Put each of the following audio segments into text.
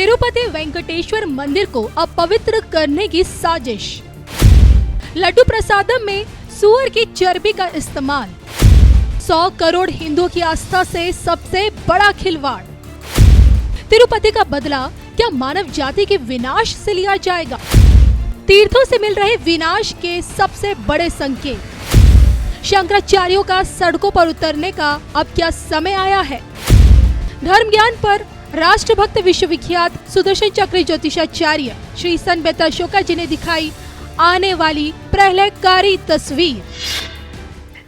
तिरुपति वेंकटेश्वर मंदिर को अपवित्र करने की साजिश। लड्डू प्रसादम में सूअर की चर्बी का इस्तेमाल। 100 करोड़ हिंदुओं की आस्था से सबसे बड़ा खिलवाड़। तिरुपति का बदला क्या मानव जाति के विनाश से लिया जाएगा? तीर्थों से मिल रहे विनाश के सबसे बड़े संकेत। शंकराचार्यों का सड़कों पर उतरने का अब क्या समय आया है? धर्म ज्ञान पर राष्ट्रभक्त विश्वविख्यात सुदर्शन चक्र ज्योतिषाचार्य श्री संत अशोका जी ने दिखाई आने वाली प्रलयकारी तस्वीर।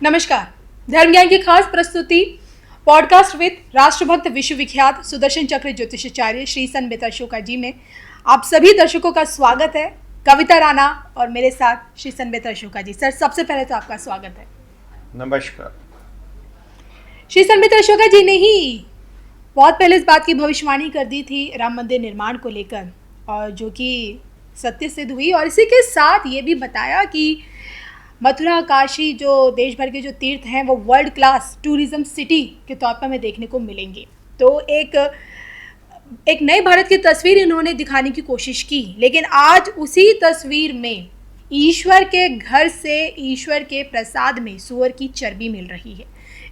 नमस्कार, धर्म ज्ञान की खास प्रस्तुति पॉडकास्ट विद राष्ट्रभक्त विश्वविख्यात सुदर्शन चक्र ज्योतिषाचार्य श्री संत अशोका जी में आप सभी दर्शकों का स्वागत है। कविता राणा और मेरे साथ श्री संत अशोका जी। सर, सबसे पहले तो आपका स्वागत है। नमस्कार। श्री संत अशोका जी ने ही बहुत पहले इस बात की भविष्यवाणी कर दी थी राम मंदिर निर्माण को लेकर, और जो कि सत्य सिद्ध हुई। और इसी के साथ ये भी बताया कि मथुरा, काशी, जो देश भर के जो तीर्थ हैं वो वर्ल्ड क्लास टूरिज्म सिटी के तौर पर हमें देखने को मिलेंगे। तो एक नए भारत की तस्वीर इन्होंने दिखाने की कोशिश की, लेकिन आज उसी तस्वीर में ईश्वर के घर से, ईश्वर के प्रसाद में सूअर की चर्बी मिल रही है।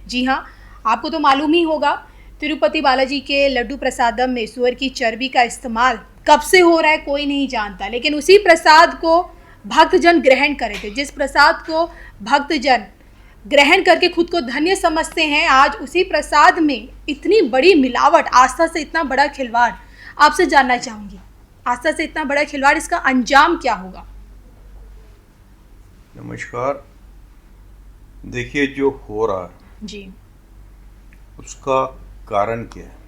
जी हाँ, आपको तो मालूम ही होगा, तिरुपति बालाजी के लड्डू प्रसादम में सूअर की चर्बी का इस्तेमाल कब से हो रहा है कोई नहीं जानता, लेकिन उसी प्रसाद को भक्तजन ग्रहण करे थे। जिस प्रसाद को भक्तजन ग्रहण करके खुद को धन्य समझते हैं, आज उसी प्रसाद में इतनी बड़ी मिलावट, आस्था से इतना बड़ा खिलवाड़। आपसे जानना चाहूंगी, आस्था से इतना बड़ा खिलवाड़, इसका अंजाम क्या होगा? नमस्कार। देखिए, जो हो रहा है जी, उसका कारण क्या है?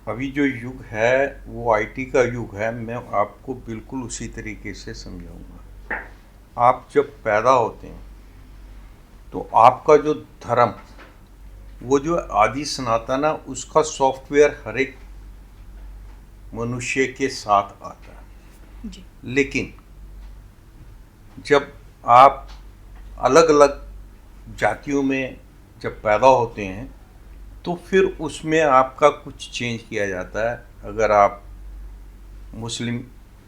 अभी जो युग है वो आईटी का युग है। मैं आपको बिल्कुल उसी तरीके से समझाऊंगा। आप जब पैदा होते हैं तो आपका जो धर्म, वो जो आदि सनातन है, उसका सॉफ्टवेयर हर एक मनुष्य के साथ आता है जी। लेकिन जब आप अलग अलग जातियों में जब पैदा होते हैं तो फिर उसमें आपका कुछ चेंज किया जाता है। अगर आप मुस्लिम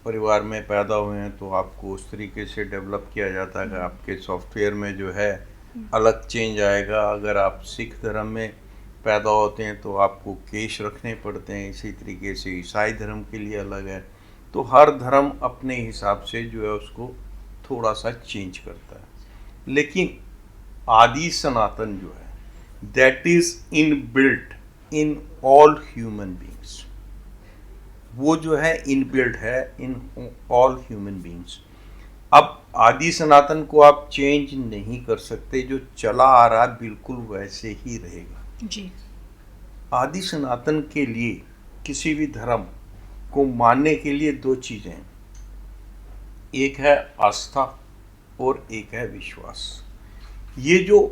परिवार में पैदा हुए हैं तो आपको उस तरीके से डेवलप किया जाता है कि आपके सॉफ्टवेयर में जो है अलग चेंज आएगा। अगर आप सिख धर्म में पैदा होते हैं तो आपको केश रखने पड़ते हैं। इसी तरीके से ईसाई धर्म के लिए अलग है। तो हर धर्म अपने हिसाब से जो है उसको थोड़ा सा चेंज करता है। लेकिन आदि सनातन जो है, that is inbuilt in all human beings. वो जो है इनबिल्ट है इन ऑल ह्यूमन बींग्स। अब आदि सनातन को आप चेंज नहीं कर सकते। जो चला आ रहा है बिल्कुल वैसे ही रहेगा जी। आदि सनातन के लिए, किसी भी धर्म को मानने के लिए दो चीज़ें हैं, एक है आस्था और एक है विश्वास। ये जो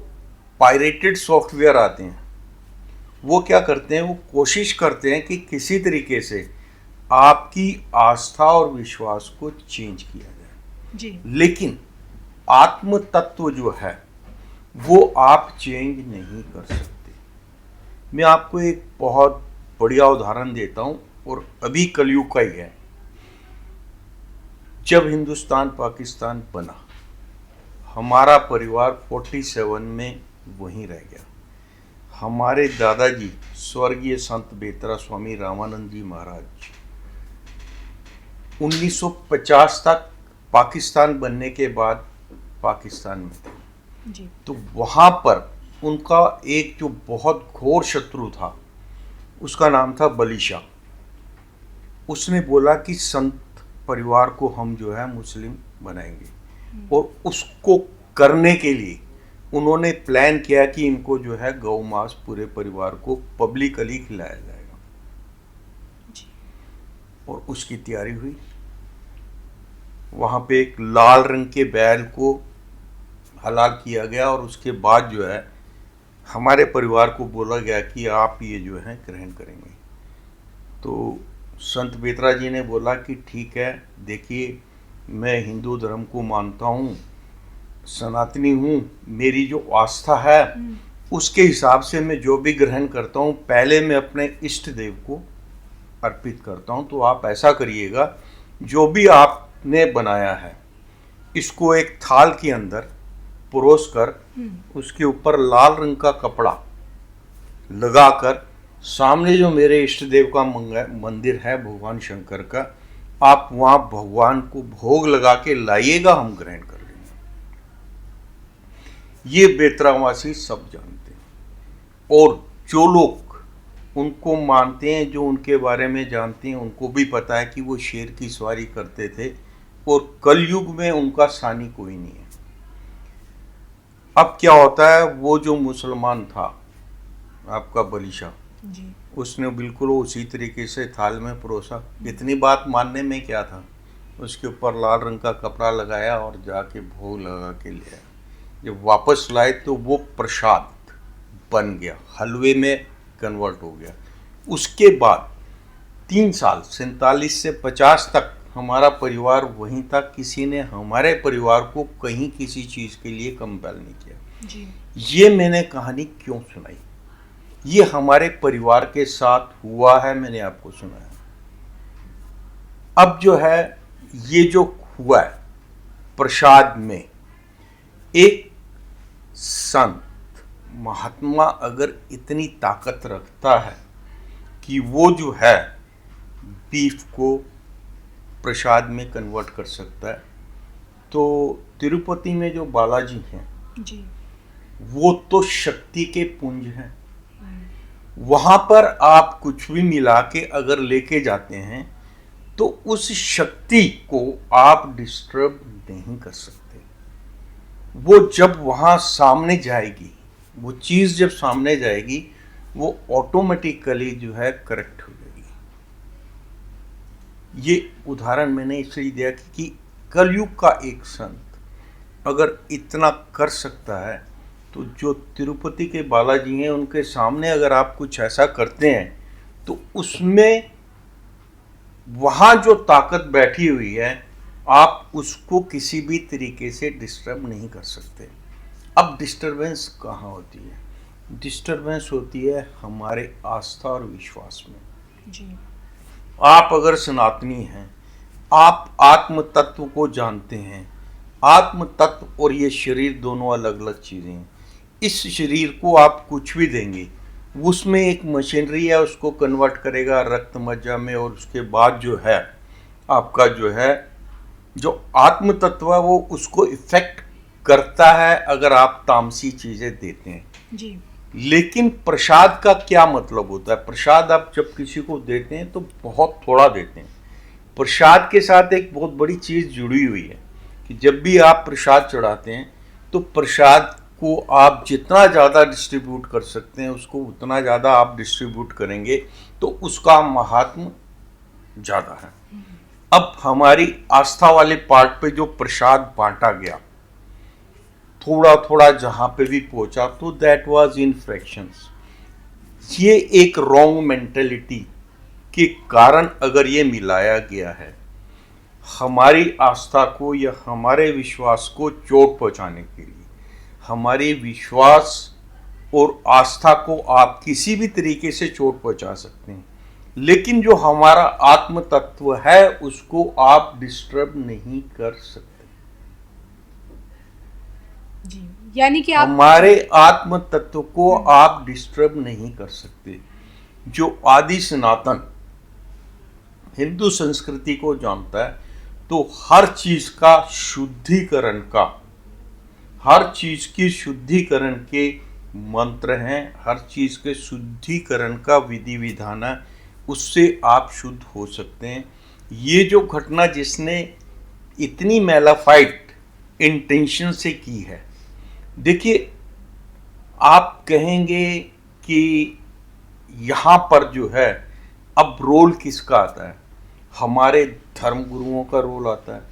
पायरेटेड सॉफ्टवेयर आते हैं वो क्या करते हैं, वो कोशिश करते हैं कि किसी तरीके से आपकी आस्था और विश्वास को चेंज किया जाए जी। लेकिन आत्म तत्व जो है वो आप चेंज नहीं कर सकते। मैं आपको एक बहुत बढ़िया उदाहरण देता हूँ और अभी कलयुग का ही है। जब हिंदुस्तान पाकिस्तान बना, हमारा परिवार 47 में वहीं रह गया। हमारे दादाजी स्वर्गीय संत बेतरा स्वामी रामानंद जी महाराज 1950 तक पाकिस्तान बनने के बाद पाकिस्तान में थे जी। तो वहाँ पर उनका एक जो बहुत घोर शत्रु था, उसका नाम था बलीशा। उसने बोला कि संत परिवार को हम जो है मुस्लिम बनाएंगे, और उसको करने के लिए उन्होंने प्लान किया कि इनको जो है गौ मांस पूरे परिवार को पब्लिकली खिलाया जाएगा जी। और उसकी तैयारी हुई। वहाँ पे एक लाल रंग के बैल को हलाल किया गया और उसके बाद जो है हमारे परिवार को बोला गया कि आप ये जो है ग्रहण करेंगे। तो संत बेतरा जी ने बोला कि ठीक है, देखिए मैं हिंदू धर्म को मानता हूँ, सनातनी हूँ, मेरी जो आस्था है उसके हिसाब से मैं जो भी ग्रहण करता हूँ, पहले मैं अपने इष्ट देव को अर्पित करता हूँ। तो आप ऐसा करिएगा, जो भी आपने बनाया है इसको एक थाल के अंदर परोस कर उसके ऊपर लाल रंग का कपड़ा लगाकर, सामने जो मेरे इष्ट देव का मंदिर है भगवान शंकर का, आप वहाँ भगवान को भोग लगा के लाइएगा, हम ग्रहण कर लेंगे। ये बेतरावासी सब जानते हैं, और जो लोग उनको मानते हैं, जो उनके बारे में जानते हैं, उनको भी पता है कि वो शेर की सवारी करते थे और कलयुग में उनका सानी कोई नहीं है। अब क्या होता है, वो जो मुसलमान था आपका बलिशा जी। उसने बिल्कुल उसी तरीके से थाल में परोसा। इतनी बात मानने में क्या था, उसके ऊपर लाल रंग का कपड़ा लगाया और जाके भोग लगा के ले आया। जब वापस लाए तो वो प्रसाद बन गया, हलवे में कन्वर्ट हो गया। उसके बाद 3 साल 47 से 50 तक हमारा परिवार वहीं था। किसी ने हमारे परिवार को कहीं किसी चीज़ के लिए कंपेल नहीं किया जी। ये ये मैंने कहानी क्यों सुनाई, ये हमारे परिवार के साथ हुआ है, मैंने आपको सुनाया। अब जो है, ये जो हुआ है प्रसाद में, एक संत महात्मा अगर इतनी ताकत रखता है कि वो जो है बीफ को प्रसाद में कन्वर्ट कर सकता है, तो तिरुपति में जो बालाजी हैं जी। वो तो शक्ति के पुंज हैं। वहाँ पर आप कुछ भी मिला के अगर लेके जाते हैं तो उस शक्ति को आप डिस्टर्ब नहीं कर सकते। वो जब वहाँ सामने जाएगी, वो चीज़ जब सामने जाएगी, वो ऑटोमेटिकली जो है करेक्ट हो जाएगी। ये उदाहरण मैंने इसलिए दिया कि कलयुग का एक संत अगर इतना कर सकता है, तो जो तिरुपति के बालाजी हैं उनके सामने अगर आप कुछ ऐसा करते हैं तो उसमें वहाँ जो ताकत बैठी हुई है, आप उसको किसी भी तरीके से डिस्टर्ब नहीं कर सकते। अब डिस्टर्बेंस कहाँ होती है? डिस्टर्बेंस होती है हमारे आस्था और विश्वास में। जी। आप अगर सनातनी हैं, आप आत्म तत्व को जानते हैं। आत्म तत्व और ये शरीर दोनों अलग अलग चीज़ें हैं। इस शरीर को आप कुछ भी देंगे, उसमें एक मशीनरी है, उसको कन्वर्ट करेगा रक्त मज्जा में, और उसके बाद जो है आपका जो है जो आत्म तत्व है वो उसको इफेक्ट करता है अगर आप तामसी चीज़ें देते हैं। जी। लेकिन प्रसाद का क्या मतलब होता है? प्रसाद आप जब किसी को देते हैं तो बहुत थोड़ा देते हैं। प्रसाद के साथ एक बहुत बड़ी चीज़ जुड़ी हुई है कि जब भी आप प्रसाद चढ़ाते हैं तो प्रसाद को आप जितना ज़्यादा डिस्ट्रीब्यूट कर सकते हैं उसको उतना ज़्यादा आप डिस्ट्रीब्यूट करेंगे, तो उसका महात्म ज़्यादा है। अब हमारी आस्था वाले पार्ट पे जो प्रसाद बांटा गया, थोड़ा थोड़ा जहाँ पे भी पहुँचा, तो दैट वाज इन फ्रैक्शंस। ये एक रॉन्ग मेंटेलिटी के कारण अगर ये मिलाया गया है, हमारी आस्था को या हमारे विश्वास को चोट पहुँचाने के लिए। हमारे विश्वास और आस्था को आप किसी भी तरीके से चोट पहुँचा सकते हैं, लेकिन जो हमारा आत्म तत्व है उसको आप डिस्टर्ब नहीं कर सकते। जी। यानी कि आप हमारे आत्म तत्व को आप डिस्टर्ब नहीं कर सकते। जो आदि सनातन हिंदू संस्कृति को जानता है, तो हर चीज का शुद्धिकरण का, हर चीज की शुद्धिकरण के मंत्र हैं, हर चीज के शुद्धिकरण का विधि विधान है, उससे आप शुद्ध हो सकते हैं। ये जो घटना जिसने इतनी मेलाफाइट इंटेंशन से की है, देखिए आप कहेंगे कि यहाँ पर जो है अब रोल किसका आता है? हमारे धर्म गुरुओं का रोल आता है,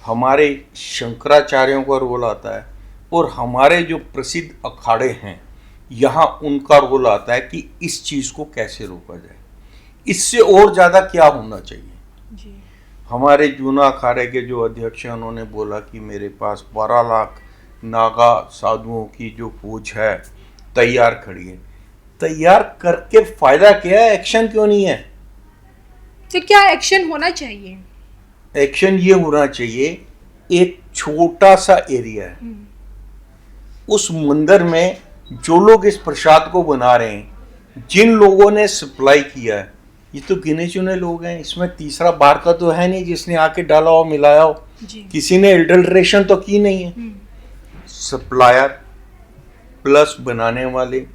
हमारे शंकराचार्यों का रोल आता है, और हमारे जो प्रसिद्ध अखाड़े हैं यहाँ उनका रोल आता है कि इस चीज़ को कैसे रोका जाए। इससे और ज़्यादा क्या होना चाहिए? जी। हमारे जूना अखाड़े के जो अध्यक्ष हैं उन्होंने बोला कि मेरे पास 12 लाख नागा साधुओं की जो फौज है तैयार खड़ी है। तैयार करके फ़ायदा क्या है? एक्शन क्यों नहीं है? तो क्या एक्शन होना चाहिए? एक्शन ये होना चाहिए, एक छोटा सा एरिया है, उस मंदिर में जो लोग इस प्रसाद को बना रहे हैं, जिन लोगों ने सप्लाई किया है, ये तो गिने चुने लोग हैं। इसमें तीसरा बार का तो है नहीं जिसने आके डाला हो, मिलाया हो। किसी ने एडल्ट्रेशन तो की नहीं है। सप्लायर प्लस बनाने वाले,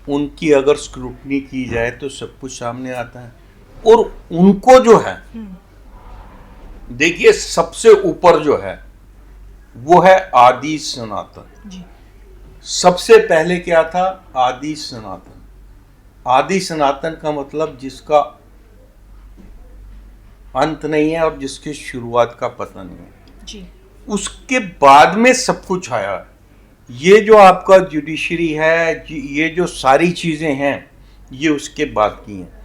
उनकी अगर स्क्रूटनी की जाए तो सब कुछ सामने आता है। और उनको जो है, देखिए सबसे ऊपर जो है वो है आदि सनातन। सबसे पहले क्या था? आदि सनातन। आदि सनातन का मतलब जिसका अंत नहीं है और जिसकी शुरुआत का पता नहीं है जी। उसके बाद में सब कुछ आया। ये जो आपका जुडिशरी है, ये जो सारी चीजें हैं, ये उसके बाद की हैं।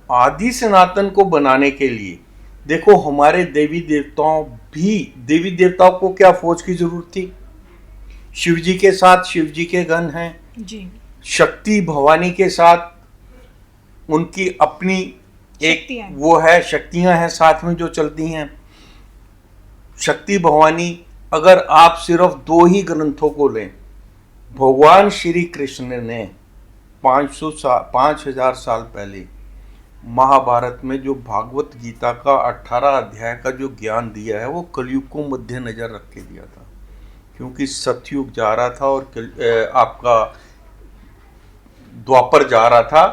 आदि सनातन को बनाने के लिए देखो, हमारे देवी देवताओं को क्या फौज की जरूरत थी? शिव जी के साथ शिव जी के गण हैं जी। शक्ति भवानी के साथ उनकी अपनी एक वो है, शक्तियां हैं साथ में जो चलती हैं। शक्ति भवानी, अगर आप सिर्फ 2 ही ग्रंथों को लें, भगवान श्री कृष्ण ने 5000 साल पहले महाभारत में जो भागवत गीता का 18 अध्याय का जो ज्ञान दिया है, वो कलयुग को मध्य नजर रख के दिया था। क्योंकि सतयुग जा रहा था और आपका द्वापर जा रहा था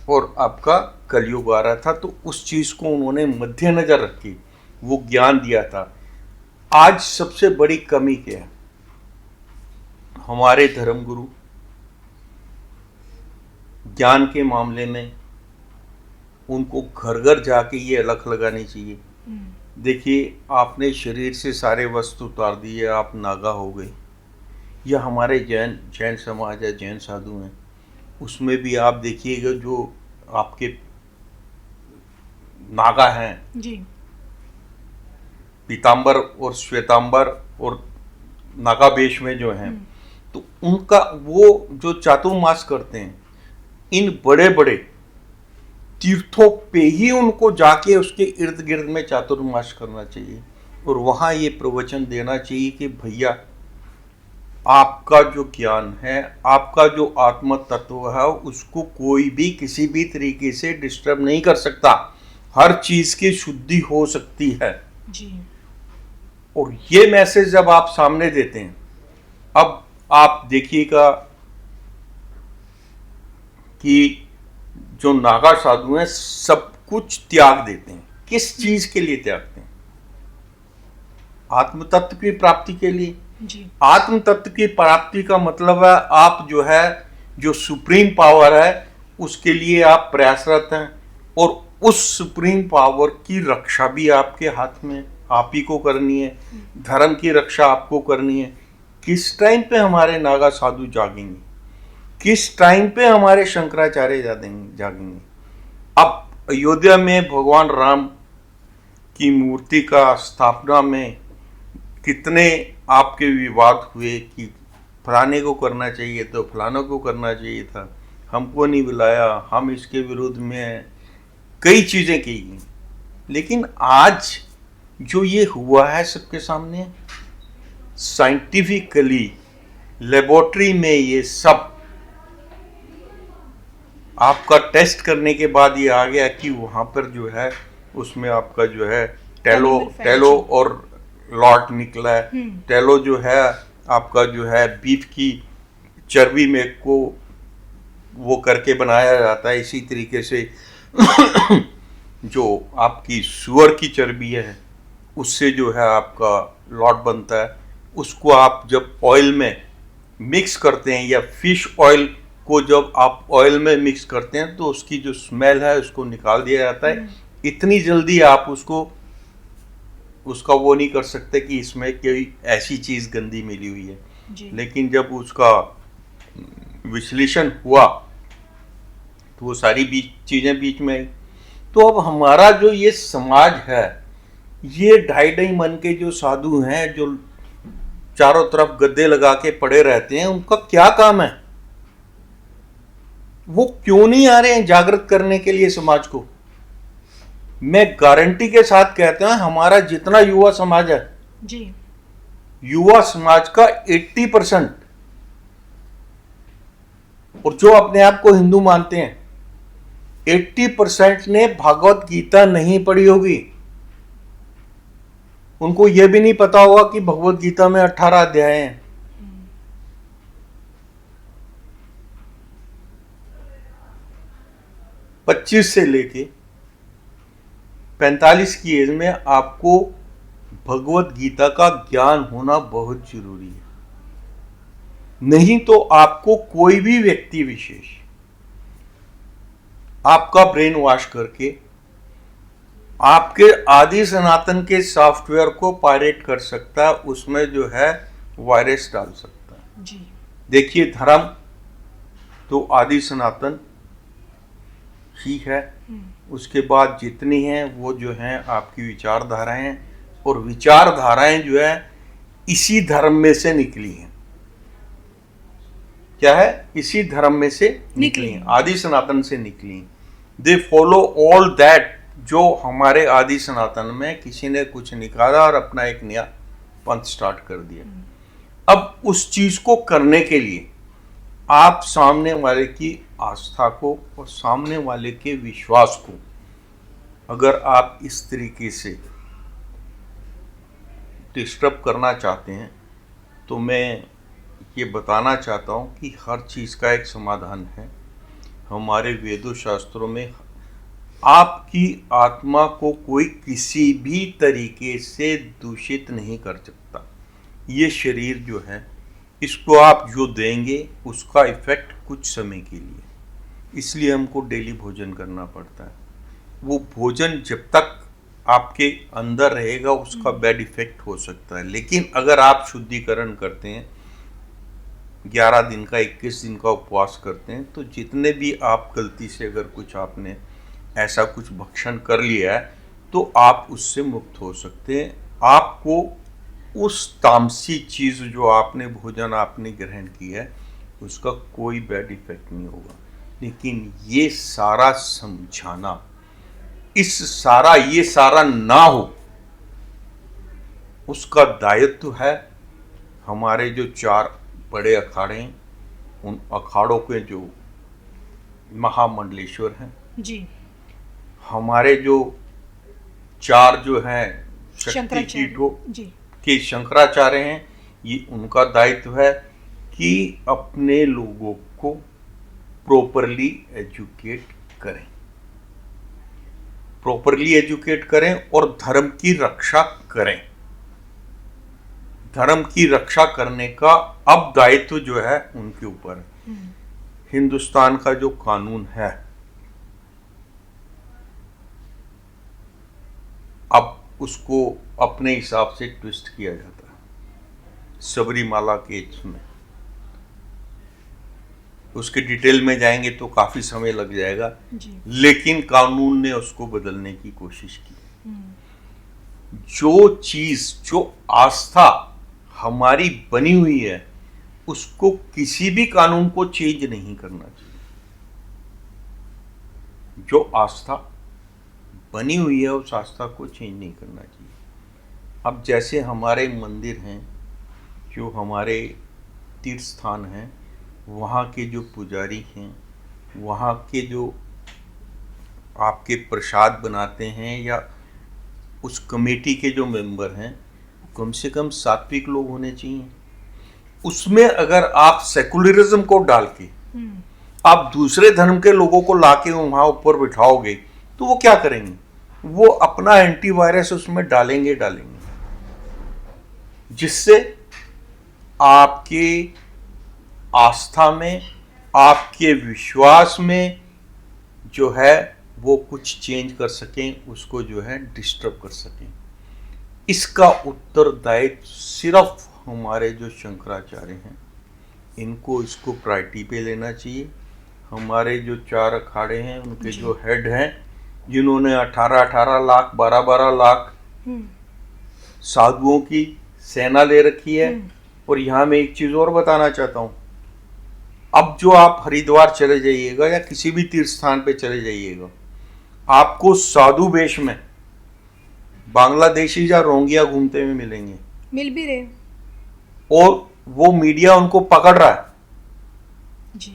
और आपका कलयुग आ रहा था, तो उस चीज को उन्होंने मध्य नजर रखी, वो ज्ञान दिया था। आज सबसे बड़ी कमी क्या है? हमारे धर्मगुरु ज्ञान के मामले में उनको घर घर जाके ये अलख लगानी चाहिए। देखिए, आपने शरीर से सारे वस्त्र उतार दिए, आप नागा हो गए। या हमारे जैन समाज है, जैन साधु हैं, उसमें भी आप देखिएगा जो आपके नागा हैं जी, पीतांबर और श्वेतांबर और नागा वेश में जो हैं, तो उनका वो जो चातुर्मास करते हैं, इन बड़े बड़े तीर्थों पे ही उनको जाके उसके इर्द गिर्द में चातुर्मास करना चाहिए और वहां ये प्रवचन देना चाहिए कि भैया, आपका जो ज्ञान है, आपका जो आत्म तत्व है, उसको कोई भी किसी भी तरीके से डिस्टर्ब नहीं कर सकता। हर चीज की शुद्धि हो सकती है जी। और ये मैसेज जब आप सामने देते हैं, अब आप देखिएगा कि जो नागा साधु हैं सब कुछ त्याग देते हैं। किस चीज के लिए त्यागते हैं? आत्म तत्व की प्राप्ति के लिए जी। आत्म तत्व की प्राप्ति का मतलब है आप जो है, जो सुप्रीम पावर है, उसके लिए आप प्रयासरत हैं और उस सुप्रीम पावर की रक्षा भी आपके हाथ में, आप ही को करनी है। धर्म की रक्षा आपको करनी है। किस टाइम पे हमारे नागा साधु जागेंगे? किस टाइम पे हमारे शंकराचार्य जागेंगे? अब अयोध्या में भगवान राम की मूर्ति का स्थापना में कितने आपके विवाद हुए कि फलाने को करना चाहिए तो फलाने को करना चाहिए था, हमको नहीं बुलाया, हम इसके विरुद्ध में हैं, कई चीजें की गई। लेकिन आज जो ये हुआ है सबके सामने, साइंटिफिकली लेबोरेटरी में ये सब आपका टेस्ट करने के बाद ये आ गया कि वहाँ पर जो है उसमें आपका जो है टेलो और लॉट निकला है। टेलो जो है आपका जो है बीफ की चर्बी में को वो करके बनाया जाता है। इसी तरीके से जो आपकी सुअर की चर्बी है उससे जो है आपका लॉट बनता है। उसको आप जब ऑयल में मिक्स करते हैं या फिश ऑयल को जब आप ऑयल में मिक्स करते हैं तो उसकी जो स्मेल है उसको निकाल दिया जाता है। इतनी जल्दी आप उसका वो नहीं कर सकते कि इसमें कोई ऐसी चीज गंदी मिली हुई है। लेकिन जब उसका विश्लेषण हुआ तो वो सारी चीजें बीच में आई। तो अब हमारा जो ये समाज है, ये ढाई मन के जो साधु हैं, जो चारों तरफ गद्दे लगा के पड़े रहते हैं, उनका क्या काम है? वो क्यों नहीं आ रहे हैं जागृत करने के लिए समाज को? मैं गारंटी के साथ कहता हूं, हमारा जितना युवा समाज है जी, युवा समाज का 80%, और जो अपने आप को हिंदू मानते हैं 80% ने भागवत गीता नहीं पढ़ी होगी। उनको यह भी नहीं पता होगा कि भगवत गीता में 18 अध्याय हैं। 25 से लेके 45 की एज में आपको भगवत गीता का ज्ञान होना बहुत जरूरी है। नहीं तो आपको कोई भी व्यक्ति विशेष आपका ब्रेन वॉश करके आपके आदि सनातन के सॉफ्टवेयर को पायरेट कर सकता है, उसमें जो है वायरस डाल सकता है। जी, देखिए, धर्म तो आदि सनातन ही है, उसके बाद जितनी हैं वो जो हैं आपकी विचारधाराएं हैं, और विचारधाराएं जो है इसी धर्म में से निकली हैं। क्या है? इसी धर्म में से निकली हैं, आदि सनातन से निकली हैं। दे फॉलो ऑल दैट जो हमारे आदि सनातन में किसी ने कुछ निकाला और अपना एक नया पंथ स्टार्ट कर दिया। अब उस चीज को करने के लिए आप सामने वाले की आस्था को और सामने वाले के विश्वास को अगर आप इस तरीके से डिस्टर्ब करना चाहते हैं, तो मैं ये बताना चाहता हूँ कि हर चीज़ का एक समाधान है। हमारे वेदों शास्त्रों में आपकी आत्मा को कोई किसी भी तरीके से दूषित नहीं कर सकता। ये शरीर जो है, इसको आप जो देंगे उसका इफेक्ट कुछ समय के लिए, इसलिए हमको डेली भोजन करना पड़ता है। वो भोजन जब तक आपके अंदर रहेगा उसका बैड इफेक्ट हो सकता है, लेकिन अगर आप शुद्धिकरण करते हैं, 11 दिन का 21 दिन का उपवास करते हैं, तो जितने भी आप गलती से अगर कुछ आपने ऐसा कुछ भक्षण कर लिया है तो आप उससे मुक्त हो सकते हैं। आपको उस तामसी चीज़ जो आपने भोजन आपने ग्रहण किया है उसका कोई बैड इफेक्ट नहीं होगा। लेकिन ये सारा समझाना, ये सारा ना हो, उसका दायित्व है हमारे जो 4 बड़े अखाड़े हैं, उन अखाड़ों के जो महामंडलेश्वर हैं जी, हमारे जो 4 जो हैं शक्ति पीठों जी, के शंकराचार्य हैं, ये उनका दायित्व है कि अपने लोगों को प्रॉपरली एजुकेट करें और धर्म की रक्षा करें। धर्म की रक्षा करने का अब दायित्व जो है उनके ऊपर है। हिंदुस्तान का जो कानून है, अब उसको अपने हिसाब से ट्विस्ट किया जाता है। सबरीमाला केस में उसके डिटेल में जाएंगे तो काफी समय लग जाएगा जी, लेकिन कानून ने उसको बदलने की कोशिश की। जो चीज, जो आस्था हमारी बनी हुई है, उसको किसी भी कानून को चेंज नहीं करना चाहिए। जो आस्था बनी हुई है उस आस्था को चेंज नहीं करना चाहिए। अब जैसे हमारे मंदिर हैं, जो हमारे तीर्थ स्थान हैं, वहाँ के जो पुजारी हैं, वहाँ के जो आपके प्रसाद बनाते हैं या उस कमेटी के जो मेंबर हैं, कम से कम सात्विक लोग होने चाहिए। उसमें अगर आप सेकुलरिज्म को डाल के आप दूसरे धर्म के लोगों को लाके वहाँ ऊपर बिठाओगे तो वो क्या करेंगे? वो अपना एंटीवायरस उसमें डालेंगे, जिससे आपके आस्था में, आपके विश्वास में जो है वो कुछ चेंज कर सकें, उसको जो है डिस्टर्ब कर सकें। इसका उत्तरदायित्व सिर्फ हमारे जो शंकराचार्य हैं, इनको इसको प्रायोरिटी पे लेना चाहिए। हमारे जो 4 अखाड़े हैं, उनके जो हेड हैं, जिन्होंने 18-18 लाख 12-12 लाख साधुओं की सेना ले रखी है। और यहाँ मैं एक चीज़ और बताना चाहता हूँ, अब जो आप हरिद्वार चले जाइएगा या किसी भी तीर्थ स्थान पे चले जाइएगा, आपको साधु वेश में बांग्लादेशी या रोंगिया घूमते हुए मिलेंगे, मिल भी रहे। और वो मीडिया उनको पकड़ रहा है। जी।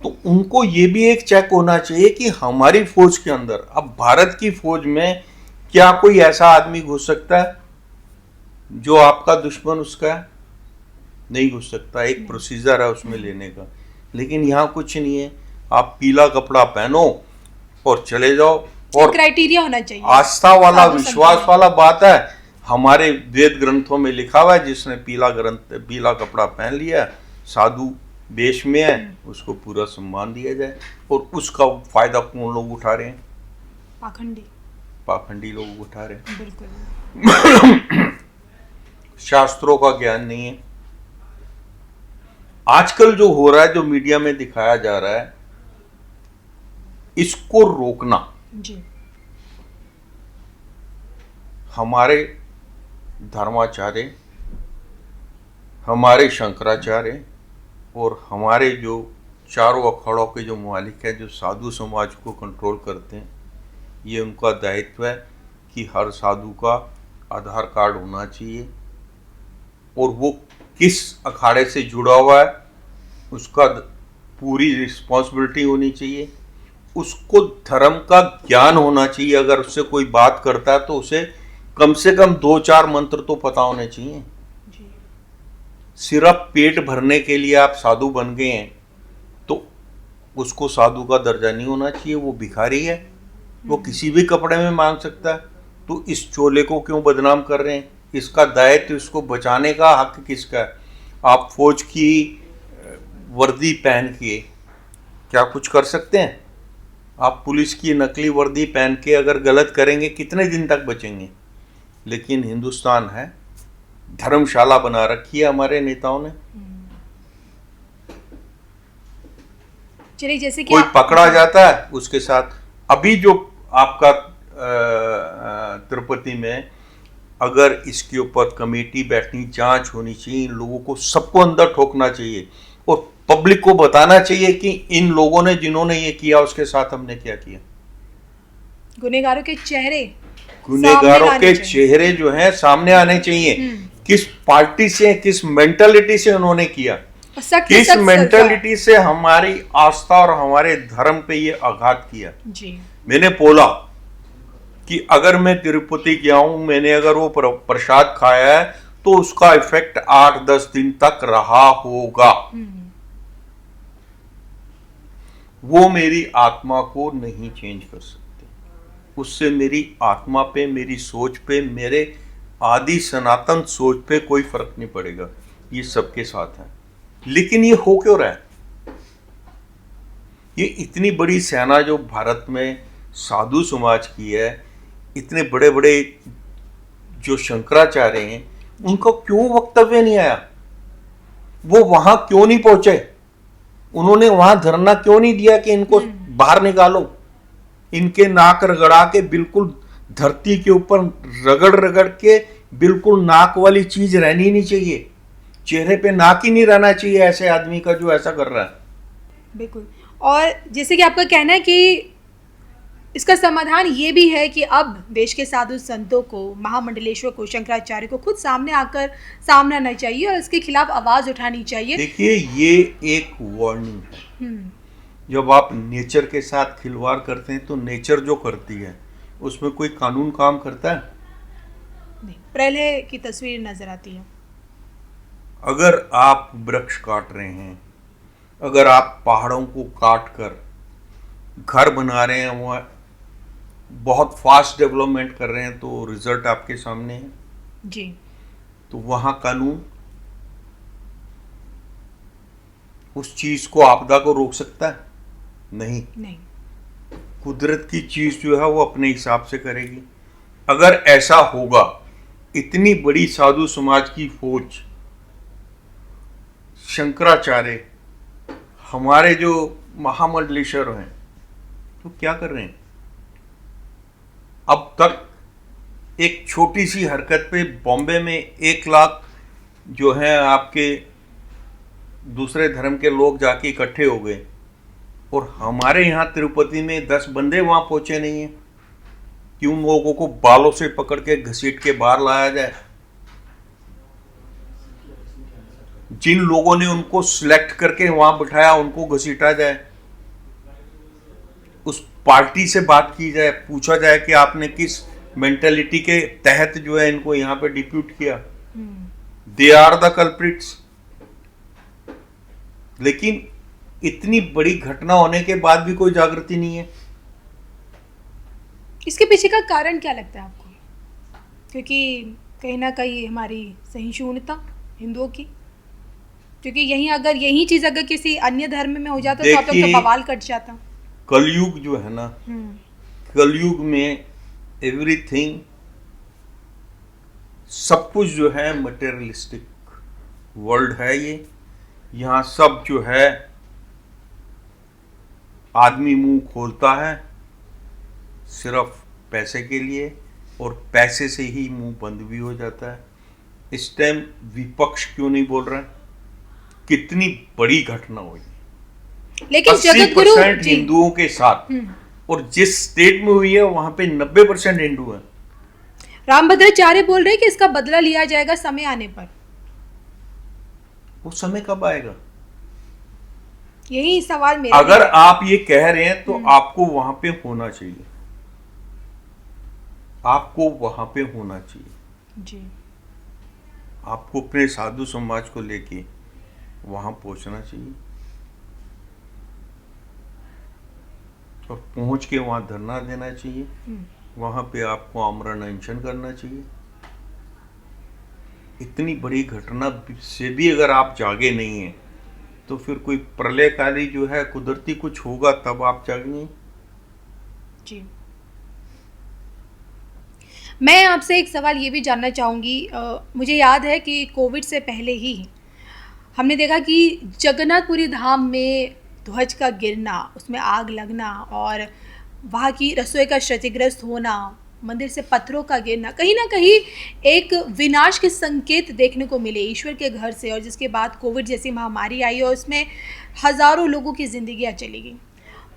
तो उनको ये भी एक चेक होना चाहिए कि हमारी फौज के अंदर, अब भारत की फौज में क्या कोई ऐसा आदमी घुस सकता है जो आपका दुश्मन उसका है? नहीं घुस सकता। एक प्रोसीजर है उसमें लेने का। लेकिन यहाँ कुछ नहीं है, आप पीला कपड़ा पहनो और चले जाओ। और क्राइटेरिया होना चाहिए, आस्था वाला, साधु संत विश्वास में। वाला बात है। हमारे वेद ग्रंथों में लिखा हुआ है, जिसने पीला कपड़ा पहन लिया, साधु वेश में है, उसको पूरा सम्मान दिया जाए। और उसका फायदा कौन लोग उठा रहे हैं? पाखंडी लोग उठा रहे हैं। बिल्कुल। शास्त्रों का ज्ञान नहीं है। आजकल जो हो रहा है, जो मीडिया में दिखाया जा रहा है, इसको रोकना जी। हमारे धर्माचार्य, हमारे शंकराचार्य और हमारे जो चारों अखाड़ों के जो मालिक हैं, जो साधु समाज को कंट्रोल करते हैं, ये उनका दायित्व है कि हर साधु का आधार कार्ड होना चाहिए और वो किस अखाड़े से जुड़ा हुआ है उसका पूरी रिस्पॉन्सिबिलिटी होनी चाहिए। उसको धर्म का ज्ञान होना चाहिए। अगर उससे कोई बात करता है तो उसे कम से कम 2-4 मंत्र तो पता होने चाहिए। जी। सिर्फ पेट भरने के लिए आप साधु बन गए हैं तो उसको साधु का दर्जा नहीं होना चाहिए। वो भिखारी है, वो किसी भी कपड़े में मांग सकता है। तो इस चोले को क्यों बदनाम कर रहे हैं? इसका दायित्व, इसको बचाने का हक किसका है? आप फौज की वर्दी पहन के क्या कुछ कर सकते हैं? आप पुलिस की नकली वर्दी पहन के अगर गलत करेंगे, कितने दिन तक बचेंगे? लेकिन हिंदुस्तान है, धर्मशाला बना रखी है हमारे नेताओं ने। चलिए, जैसे कि कोई पकड़ा जाता है, उसके साथ अभी जो आपका तिरुपति में, अगर इसके ऊपर कमेटी बैठनी, जांच होनी चाहिए। इन लोगों को सबको अंदर ठोकना चाहिए और पब्लिक को बताना चाहिए कि इन लोगों ने, जिन्होंने ये किया, उसके साथ हमने क्या किया। गुनहगारों के चेहरे जो हैं सामने आने चाहिए। किस पार्टी से, किस मेंटालिटी से उन्होंने किया, किस मेंटालिटी से हमारी आस्था और हमारे धर्म पे ये आघात किया। जी। मैंने बोला कि अगर मैं तिरुपति गया हूं, मैंने अगर वो प्रसाद खाया है तो उसका इफेक्ट 8-10 दिन तक रहा होगा। वो मेरी आत्मा को नहीं चेंज कर सकते। उससे मेरी आत्मा पे, मेरी सोच पे, मेरे आदि सनातन सोच पे कोई फर्क नहीं पड़ेगा। ये सबके साथ है। लेकिन ये हो क्यों रहा है? ये इतनी बड़ी सेना जो भारत में साधु समाज की है, इतने बड़े बड़े जो शंकराचार्य हैं, उनका क्यों वक्तव्य नहीं आया? वो वहां क्यों नहीं पहुंचे? उन्होंने वहां धरना क्यों नहीं दिया कि इनको बाहर निकालो? इनके नाक रगड़ा के, बिल्कुल धरती के ऊपर रगड़ रगड़ के, बिल्कुल नाक वाली चीज रहनी नहीं चाहिए। चेहरे पे नाक ही नहीं रहना चाहिए ऐसे आदमी का जो ऐसा कर रहा है। बिल्कुल। और जैसे कि आपका कहना है कि इसका समाधान ये भी है कि अब देश के साधु संतों को, महामंडलेश्वर को, शंकराचार्य को खुद सामने आकर सामने आना चाहिए और इसके खिलाफ आवाज उठानी चाहिए। देखिए, ये एक वार्निंग है। जब आप नेचर के साथ खिलवाड़ करते हैं तो नेचर जो करती है उसमें कोई कानून काम करता है? नहीं, प्रलय की तस्वीर नजर आती है। अगर आप वृक्ष काट रहे हैं, अगर आप पहाड़ों को काट कर घर बना रहे हैं, वो बहुत फास्ट डेवलपमेंट कर रहे हैं, तो रिजल्ट आपके सामने है जी। तो वहां कानून उस चीज को, आपदा को रोक सकता है? नहीं। कुदरत की चीज जो है वो अपने हिसाब से करेगी। अगर ऐसा होगा, इतनी बड़ी साधु समाज की फौज, शंकराचार्य, हमारे जो महामंडलेश्वर हैं, तो क्या कर रहे हैं? अब तक एक छोटी सी हरकत पे बॉम्बे में 1 लाख जो है आपके दूसरे धर्म के लोग जाके इकट्ठे हो गए। और हमारे यहाँ तिरुपति में 10 बंदे वहां पहुंचे नहीं हैं कि उन लोगों को बालों से पकड़ के घसीट के बाहर लाया जाए। जिन लोगों ने उनको सिलेक्ट करके वहां बिठाया उनको घसीटा जाए, उस पार्टी से बात की जाए, पूछा जाए कि आपने किस मेंटेलिटी के तहत जो है इनको यहाँ पे डिप्यूट किया। They are the culprits. लेकिन इतनी बड़ी घटना होने के बाद भी कोई जागृति नहीं है। इसके पीछे का कारण क्या लगता है आपको? क्योंकि कहीं ना कहीं हमारी सहिष्णुता हिंदुओं की, क्योंकि यही चीज अगर किसी अन्य धर्म में हो जाता तो आप लोग का बवाल कट जाता। कलयुग जो है ना, कलयुग में एवरीथिंग, सब कुछ जो है मटेरियलिस्टिक वर्ल्ड है ये। यहाँ सब जो है आदमी मुंह खोलता है सिर्फ पैसे के लिए, और पैसे से ही मुंह बंद भी हो जाता है। इस टाइम विपक्ष क्यों नहीं बोल रहा है? कितनी बड़ी घटना हुई, लेकिन 80% हिंदुओं के साथ, और जिस स्टेट में हुई है वहां पे 90% हिंदू हैं। रामभद्राचार्य बोल रहे हैं कि इसका बदला लिया जाएगा समय आने पर। वो समय कब आएगा? यही सवाल मेरा। अगर आप ये कह रहे हैं तो आपको वहां पे होना चाहिए, आपको वहां पे होना चाहिए जी। आपको अपने साधु समाज को लेके वहां पहुंचना चाहिए, और पहुंच के वहां धरना देना चाहिए, वहां पे आपको आमरण अनशन करना चाहिए। इतनी बड़ी घटना से भी अगर आप जागे नहीं हैं तो फिर कोई प्रलयकारी जो है कुदरती कुछ होगा तब आप जागेंगे। जी। मैं आपसे एक सवाल ये भी जानना चाहूँगी। मुझे याद है कि कोविड से पहले ही हमने देखा कि जगन्नाथपुरी धाम में ध्वज का गिरना, उसमें आग लगना और वहाँ की रसोई का क्षतिग्रस्त होना, मंदिर से पत्थरों का गिरना, कहीं ना कहीं एक विनाश के संकेत देखने को मिले ईश्वर के घर से। और जिसके बाद कोविड जैसी महामारी आई और उसमें हज़ारों लोगों की जिंदगियां चली गई,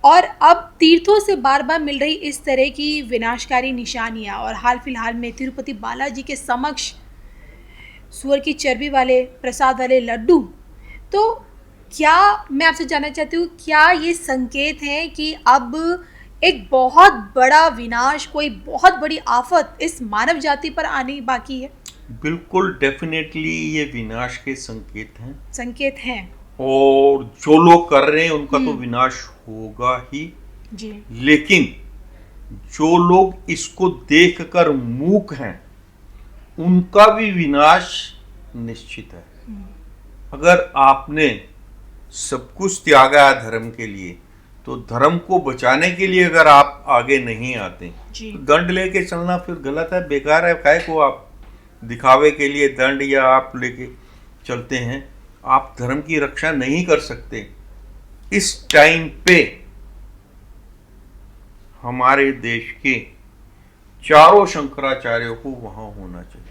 और अब तीर्थों से बार बार मिल रही इस तरह की विनाशकारी निशानियां, और हाल फिलहाल में तिरुपति बालाजी के समक्ष सुअर की चर्बी वाले प्रसाद वाले लड्डू। तो क्या, मैं आपसे जानना चाहती हूँ, क्या ये संकेत हैं कि अब एक बहुत बड़ा विनाश, कोई बहुत बड़ी आफत इस मानव जाति पर आनी बाकी है? बिल्कुल, डेफिनेटली ये विनाश के संकेत हैं, और जो लोग कर रहे हैं उनका तो विनाश होगा ही जी। लेकिन जो लोग इसको देखकर मूक हैं उनका भी विनाश निश्चित है। अगर आपने सब कुछ त्यागा है धर्म के लिए, तो धर्म को बचाने के लिए अगर आप आगे नहीं आते तो दंड लेके चलना फिर गलत है, बेकार है। काहे को आप दिखावे के लिए दंड या आप लेके चलते हैं? आप धर्म की रक्षा नहीं कर सकते। इस टाइम पे हमारे देश के चारों शंकराचार्यों को वहां होना चाहिए।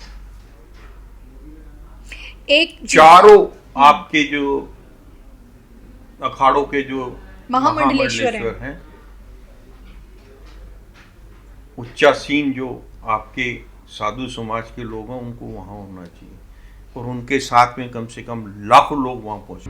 चारों आपके जो अखाड़ों के जो महामंडलेश्वर हैं, उच्चासीन जो आपके साधु समाज के लोग हैं, उनको वहां होना चाहिए, और उनके साथ में कम से कम लाखों लोग वहां पहुंचे।